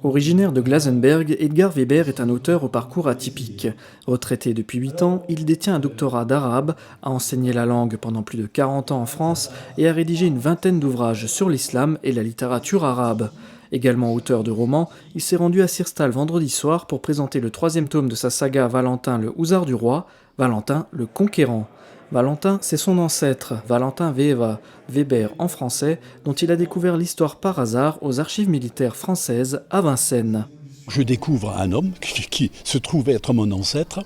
Originaire de Glasenberg, Edgar Weber est un auteur au parcours atypique. Retraité depuis 8 ans, il détient un doctorat d'arabe, a enseigné la langue pendant plus de 40 ans en France et a rédigé une vingtaine d'ouvrages sur l'islam et la littérature arabe. Également auteur de romans, il s'est rendu à Sirstal vendredi soir pour présenter le troisième tome de sa saga Valentin le Housard du Roi, Valentin le Conquérant. Valentin, c'est son ancêtre, Valentin Weber, Weber en français, dont il a découvert l'histoire par hasard aux archives militaires françaises à Vincennes. Je découvre un homme qui se trouve être mon ancêtre,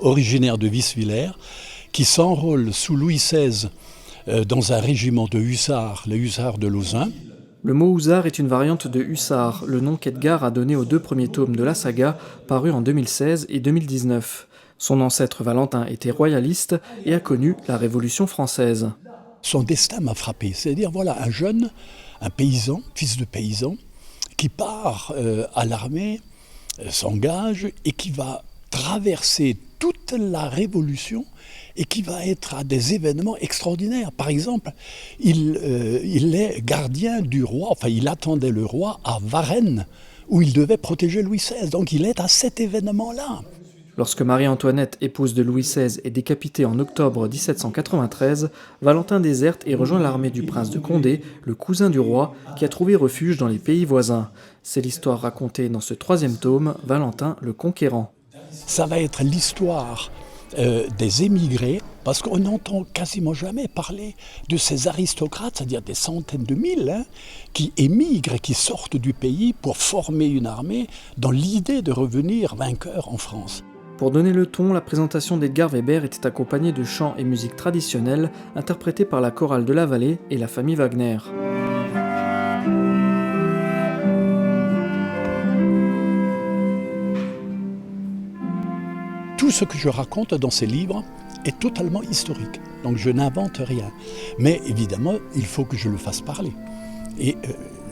originaire de Wiswiller, qui s'enrôle sous Louis XVI dans un régiment de hussards, les hussards de Lauzun. Le mot hussard est une variante de hussard, le nom qu'Edgar a donné aux 2 premiers tomes de la saga, parus en 2016 et 2019. Son ancêtre Valentin était royaliste et a connu la Révolution française. Son destin m'a frappé, c'est-à-dire voilà un jeune, un paysan, fils de paysan, qui part à l'armée, s'engage et qui va traverser toute la Révolution et qui va être à des événements extraordinaires. Par exemple, il est gardien du roi, enfin il attendait le roi à Varennes, où il devait protéger Louis XVI. Donc il est à cet événement-là. Lorsque Marie-Antoinette, épouse de Louis XVI, est décapitée en octobre 1793, Valentin déserte et rejoint l'armée du prince de Condé, le cousin du roi, qui a trouvé refuge dans les pays voisins. C'est l'histoire racontée dans ce 3e tome, Valentin le Conquérant. Ça va être l'histoire des émigrés, parce qu'on n'entend quasiment jamais parler de ces aristocrates, c'est-à-dire des centaines de mille, qui émigrent et qui sortent du pays pour former une armée dans l'idée de revenir vainqueurs en France. Pour donner le ton, la présentation d'Edgar Weber était accompagnée de chants et musiques traditionnelles interprétés par la chorale de la Vallée et la famille Wagner. Tout ce que je raconte dans ces livres est totalement historique, donc je n'invente rien. Mais évidemment, il faut que je le fasse parler. Et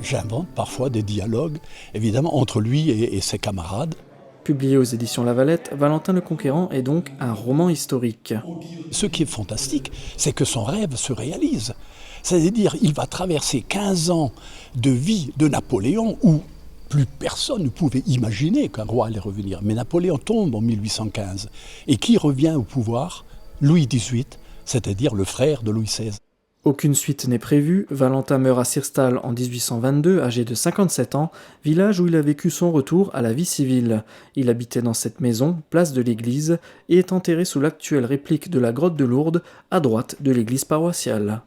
j'invente parfois des dialogues, évidemment, entre lui et ses camarades. Publié aux éditions La Valette, Valentin le Conquérant est donc un roman historique. Ce qui est fantastique, c'est que son rêve se réalise. C'est-à-dire, il va traverser 15 ans de vie de Napoléon où plus personne ne pouvait imaginer qu'un roi allait revenir. Mais Napoléon tombe en 1815. Et qui revient au pouvoir? Louis XVIII, c'est-à-dire le frère de Louis XVI. Aucune suite n'est prévue, Valentin meurt à Sirstal en 1822, âgé de 57 ans, village où il a vécu son retour à la vie civile. Il habitait dans cette maison, place de l'église, et est enterré sous l'actuelle réplique de la grotte de Lourdes, à droite de l'église paroissiale.